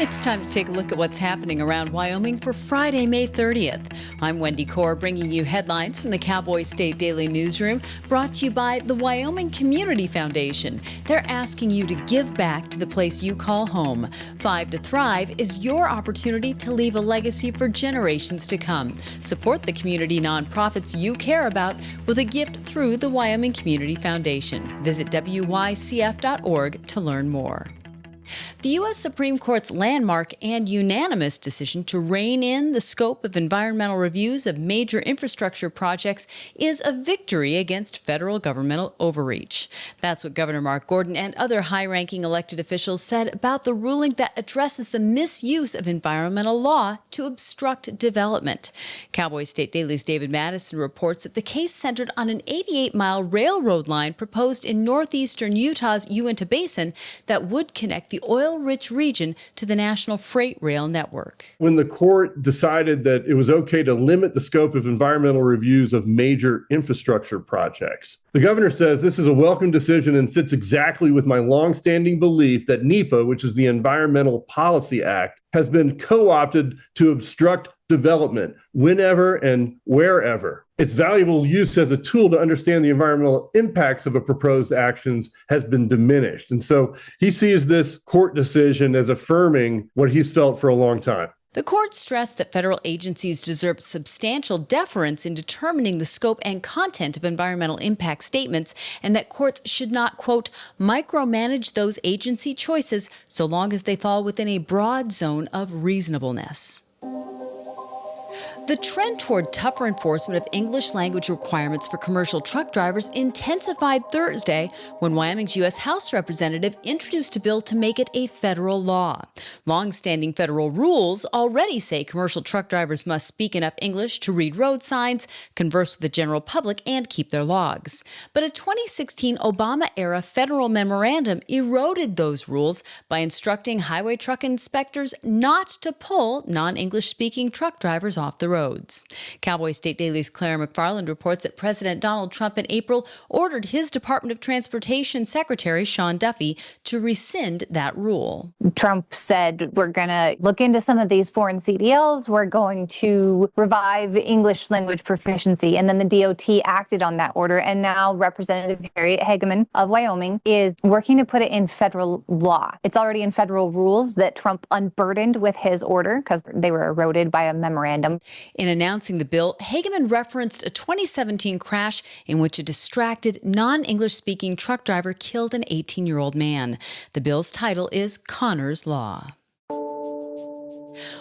It's time to take a look at what's happening around Wyoming for Friday, May 30th. I'm Wendy Corr, bringing you headlines from the Cowboy State Daily newsroom, brought to you by the Wyoming Community Foundation. They're asking you to give back to the place you call home. 5 to Thrive is your opportunity to leave a legacy for generations to come. Support the community nonprofits you care about with a gift through the Wyoming Community Foundation. Visit wycf.org to learn more. The U.S. Supreme Court's landmark and unanimous decision to rein in the scope of environmental reviews of major infrastructure projects is a victory against federal governmental overreach. That's what Governor Mark Gordon and other high-ranking elected officials said about the ruling that addresses the misuse of environmental law to obstruct development. Cowboy State Daily's David Madison reports that the case centered on an 88-mile railroad line proposed in northeastern Utah's Uinta Basin that would connect the oil-rich region to the national freight rail network. When the court decided that it was okay to limit the scope of environmental reviews of major infrastructure projects, the governor says this is a welcome decision and fits exactly with my longstanding belief that NEPA, which is the Environmental Policy Act, has been co-opted to obstruct development whenever and wherever. Its valuable use as a tool to understand the environmental impacts of a proposed actions has been diminished. And so he sees this court decision as affirming what he's felt for a long time. The court stressed that federal agencies deserve substantial deference in determining the scope and content of environmental impact statements, and that courts should not, quote, micromanage those agency choices so long as they fall within a broad zone of reasonableness. The trend toward tougher enforcement of English language requirements for commercial truck drivers intensified Thursday when Wyoming's U.S. House representative introduced a bill to make it a federal law. Long-standing federal rules already say commercial truck drivers must speak enough English to read road signs, converse with the general public, and keep their logs. But a 2016 Obama-era federal memorandum eroded those rules by instructing highway truck inspectors not to pull non-English-speaking truck drivers off the roads. Cowboy State Daily's Claire McFarland reports that President Donald Trump in April ordered his Department of Transportation Secretary Sean Duffy to rescind that rule. Trump said, we're going to look into some of these foreign CDLs. We're going to revive English language proficiency. And then the DOT acted on that order. And now Representative Harriet Hageman of Wyoming is working to put it in federal law. It's already in federal rules that Trump unburdened with his order because they were eroded by a memorandum. In announcing the bill, Hageman referenced a 2017 crash in which a distracted, non-English-speaking truck driver killed an 18-year-old man. The bill's title is Connor's Law.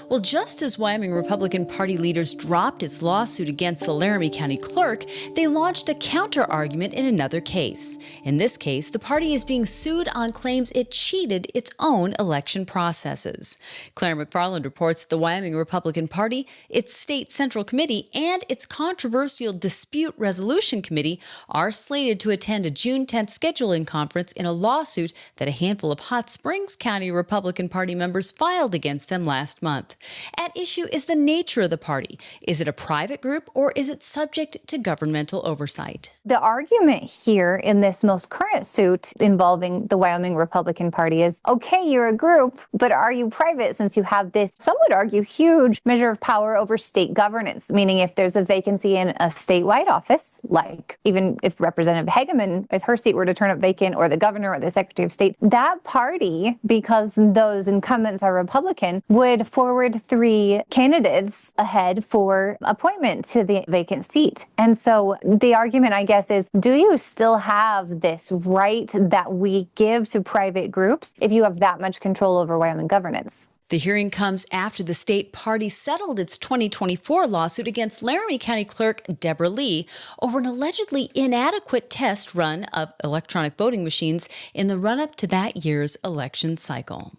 Well, just as Wyoming Republican Party leaders dropped its lawsuit against the Laramie County clerk, they launched a counter-argument in another case. In this case, the party is being sued on claims it cheated its own election processes. Claire McFarland reports that the Wyoming Republican Party, its state central committee, and its controversial dispute resolution committee are slated to attend a June 10th scheduling conference in a lawsuit that a handful of Hot Springs County Republican Party members filed against them last month. At issue is the nature of the party. Is it a private group or is it subject to governmental oversight? The argument here in this most current suit involving the Wyoming Republican Party is, okay, you're a group, but are you private since you have this, some would argue, huge measure of power over state governance, meaning if there's a vacancy in a statewide office, like even if Representative Hageman, if her seat were to turn up vacant, or the governor or the Secretary of State, that party, because those incumbents are Republican, would forward 3 candidates ahead for appointment to the vacant seat. And so the argument, I guess, is, do you still have this right that we give to private groups if you have that much control over Wyoming governance? The hearing comes after the state party settled its 2024 lawsuit against Laramie County Clerk Deborah Lee over an allegedly inadequate test run of electronic voting machines in the run-up to that year's election cycle.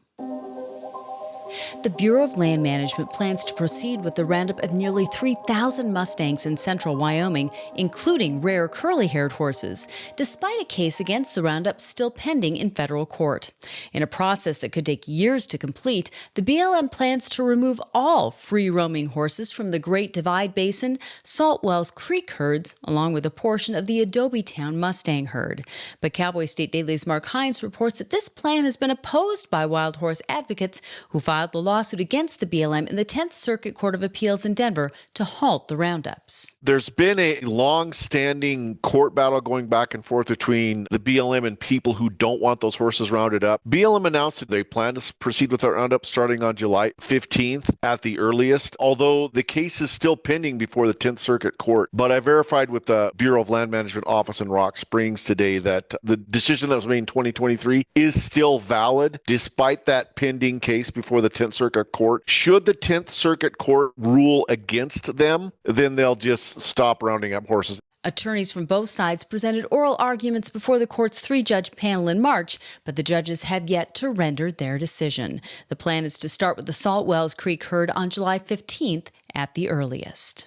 The Bureau of Land Management plans to proceed with the roundup of nearly 3,000 Mustangs in central Wyoming, including rare curly-haired horses, despite a case against the roundup still pending in federal court. In a process that could take years to complete, the BLM plans to remove all free-roaming horses from the Great Divide Basin, Salt Wells Creek herds, along with a portion of the Adobe Town Mustang herd. But Cowboy State Daily's Mark Hines reports that this plan has been opposed by wild horse advocates who filed the lawsuit against the BLM in the 10th Circuit Court of Appeals in Denver to halt the roundups. There's been a long-standing court battle going back and forth between the BLM and people who don't want those horses rounded up. BLM announced that they plan to proceed with the roundup starting on July 15th at the earliest, although the case is still pending before the 10th Circuit Court. But I verified with the Bureau of Land Management office in Rock Springs today that the decision that was made in 2023 is still valid despite that pending case before the 10th Circuit Court. Should the 10th Circuit Court rule against them, then they'll just stop rounding up horses. Attorneys from both sides presented oral arguments before the court's three-judge panel in March, but the judges have yet to render their decision. The plan is to start with the Salt Wells Creek herd on July 15th at the earliest.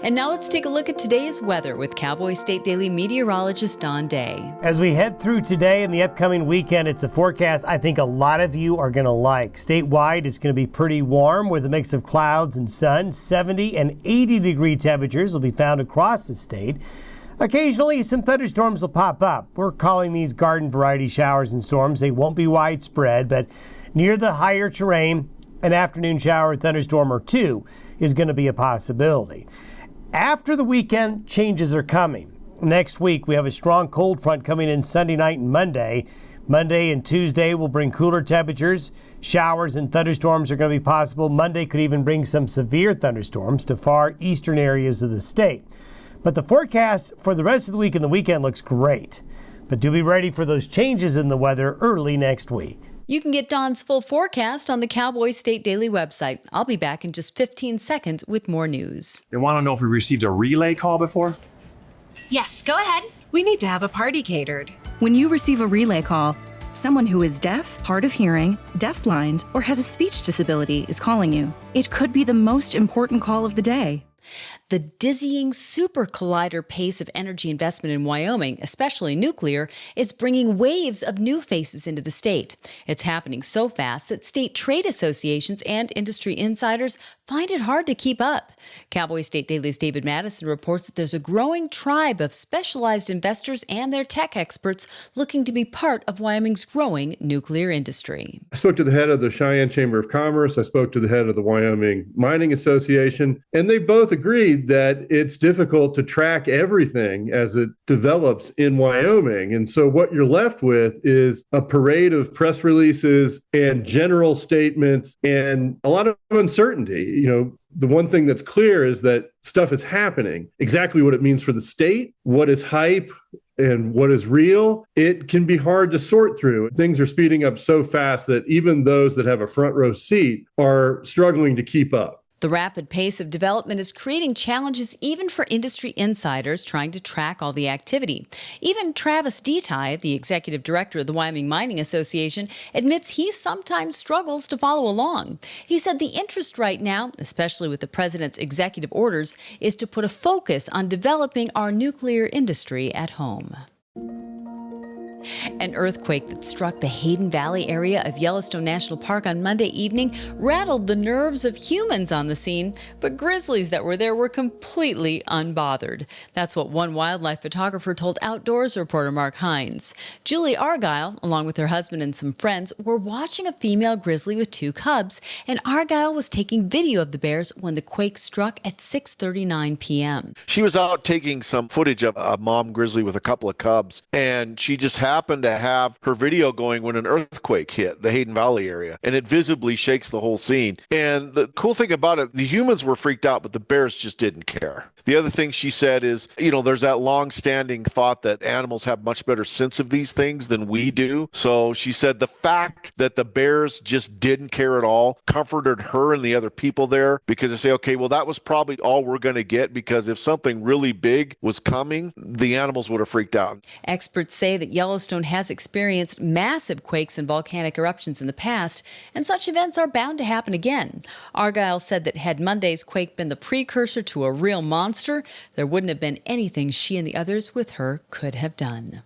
And now let's take a look at today's weather with Cowboy State Daily meteorologist Don Day. As we head through today and the upcoming weekend, it's a forecast I think a lot of you are going to like. Statewide, it's going to be pretty warm with a mix of clouds and sun. 70 and 80 degree temperatures will be found across the state. Occasionally, some thunderstorms will pop up. We're calling these garden variety showers and storms. They won't be widespread, but near the higher terrain, an afternoon shower or thunderstorm or two is going to be a possibility. After the weekend, changes are coming. Next week, we have a strong cold front coming in Sunday night and Monday. Monday and Tuesday will bring cooler temperatures. Showers and thunderstorms are going to be possible. Monday could even bring some severe thunderstorms to far eastern areas of the state. But the forecast for the rest of the week and the weekend looks great. But do be ready for those changes in the weather early next week. You can get Don's full forecast on the Cowboy State Daily website. I'll be back in just 15 seconds with more news. They want to know if we received a relay call before? Yes, go ahead. We need to have a party catered. When you receive a relay call, someone who is deaf, hard of hearing, deafblind, or has a speech disability is calling you. It could be the most important call of the day. The dizzying super collider pace of energy investment in Wyoming, especially nuclear, is bringing waves of new faces into the state. It's happening so fast that state trade associations and industry insiders find it hard to keep up. Cowboy State Daily's David Madison reports that there's a growing tribe of specialized investors and their tech experts looking to be part of Wyoming's growing nuclear industry. I spoke to the head of the Cheyenne Chamber of Commerce. I spoke to the head of the Wyoming Mining Association, and they both agreed that it's difficult to track everything as it develops in Wyoming. And so what you're left with is a parade of press releases and general statements and a lot of uncertainty. You know, the one thing that's clear is that stuff is happening. Exactly what it means for the state, what is hype, and what is real, it can be hard to sort through. Things are speeding up so fast that even those that have a front row seat are struggling to keep up. The rapid pace of development is creating challenges even for industry insiders trying to track all the activity. Even Travis Detai, the executive director of the Wyoming Mining Association, admits he sometimes struggles to follow along. He said the interest right now, especially with the president's executive orders, is to put a focus on developing our nuclear industry at home. An earthquake that struck the Hayden Valley area of Yellowstone National Park on Monday evening rattled the nerves of humans on the scene, but grizzlies that were there were completely unbothered. That's what one wildlife photographer told Outdoors reporter Mark Hines. Julie Argyle, along with her husband and some friends, were watching a female grizzly with two cubs, and Argyle was taking video of the bears when the quake struck at 6:39 p.m. She was out taking some footage of a mom grizzly with a couple of cubs, and she just happened to have her video going when an earthquake hit the Hayden Valley area, and it visibly shakes the whole scene. And the cool thing about it, the humans were freaked out, but the bears just didn't care. The other thing she said is, there's that long-standing thought that animals have much better sense of these things than we do. So she said the fact that the bears just didn't care at all comforted her and the other people there, because they say, okay, well, that was probably all we're going to get, because if something really big was coming, the animals would have freaked out. Experts say that Yellowstone Yellowstone has experienced massive quakes and volcanic eruptions in the past, and such events are bound to happen again. Argyle said that had Monday's quake been the precursor to a real monster, there wouldn't have been anything she and the others with her could have done.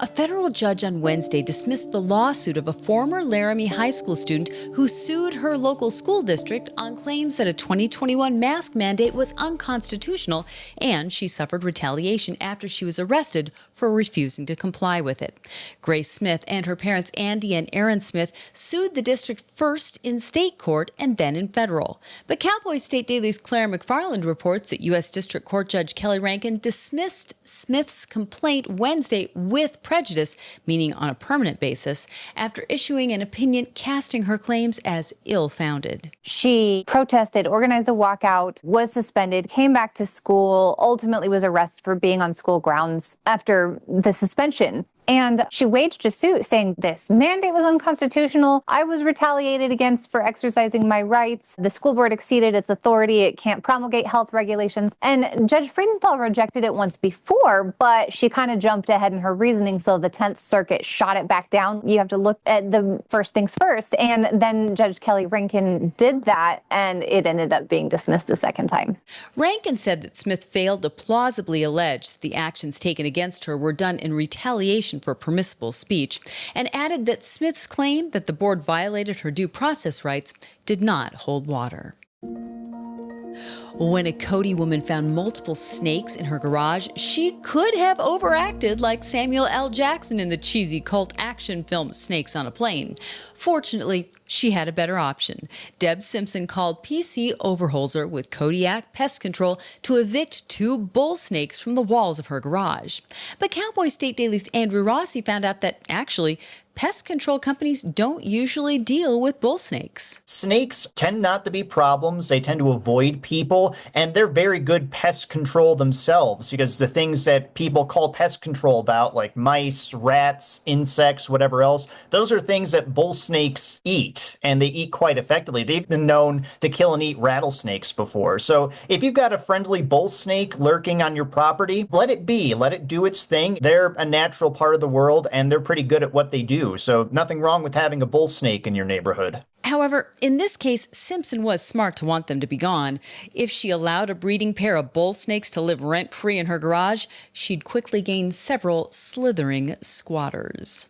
A federal judge on Wednesday dismissed the lawsuit of a former Laramie High School student who sued her local school district on claims that a 2021 mask mandate was unconstitutional, and she suffered retaliation after she was arrested for refusing to comply with it. Grace Smith and her parents Andy and Aaron Smith sued the district first in state court and then in federal. But Cowboy State Daily's Claire McFarland reports that U.S. District Court Judge Kelly Rankin dismissed Smith's complaint Wednesday with prejudice, meaning on a permanent basis, after issuing an opinion casting her claims as ill-founded. She protested, organized a walkout, was suspended, came back to school, ultimately was arrested for being on school grounds after the suspension. And she waged a suit saying this mandate was unconstitutional. I was retaliated against for exercising my rights. The school board exceeded its authority. It can't promulgate health regulations. And Judge Friedenthal rejected it once before, but she kind of jumped ahead in her reasoning. So the 10th Circuit shot it back down. You have to look at the first things first. And then Judge Kelly Rankin did that, and it ended up being dismissed a second time. Rankin said that Smith failed to plausibly allege that the actions taken against her were done in retaliation for permissible speech, and added that Smith's claim that the board violated her due process rights did not hold water. When a Cody woman found multiple snakes in her garage, she could have overacted like Samuel L. Jackson in the cheesy cult action film Snakes on a Plane. Fortunately, she had a better option. Deb Simpson called PC Overholzer with Kodiak Pest Control to evict 2 bull snakes from the walls of her garage. But Cowboy State Daily's Andrew Rossi found out that actually, pest control companies don't usually deal with bull snakes. Snakes tend not to be problems. They tend to avoid people, and they're very good pest control themselves, because the things that people call pest control about, like mice, rats, insects, whatever else, those are things that bull snakes eat, and they eat quite effectively. They've been known to kill and eat rattlesnakes before. So if you've got a friendly bull snake lurking on your property, let it be. Let it do its thing. They're a natural part of the world, and they're pretty good at what they do. So nothing wrong with having a bull snake in your neighborhood. However, in this case, Simpson was smart to want them to be gone. If she allowed a breeding pair of bull snakes to live rent-free in her garage, she'd quickly gain several slithering squatters.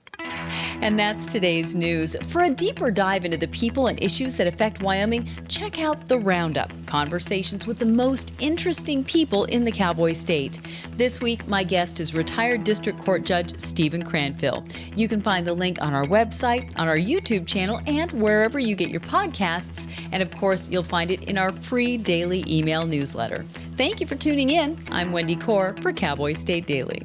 And that's today's news. For a deeper dive into the people and issues that affect Wyoming, check out the Roundup, conversations with the most interesting people in the Cowboy State. This week, my guest is retired District Court Judge Stephen Cranfill. You can find the link on our website, on our YouTube channel, and wherever you get your podcasts. And of course, you'll find it in our free daily email newsletter. Thank you for tuning in. I'm Wendy Corr for Cowboy State Daily.